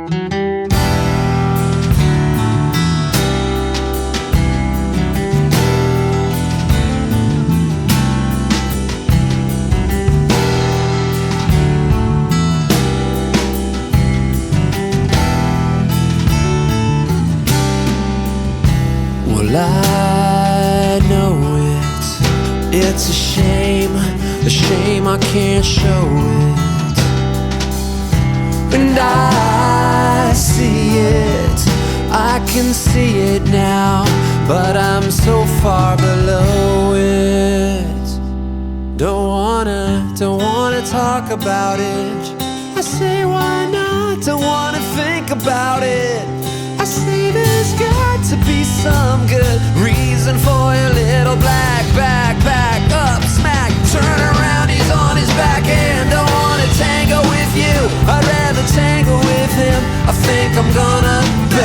Well, I know it's a shame I can't show it. And I see it, I can see it now, but I'm so far below it. Don't wanna talk about it. I say why not, don't wanna think about it. I say there's got to be some good reason for your little black back up smack. Turn around, he's on his back and don't wanna tango with you. I'd rather tango with him. I think I'm gonna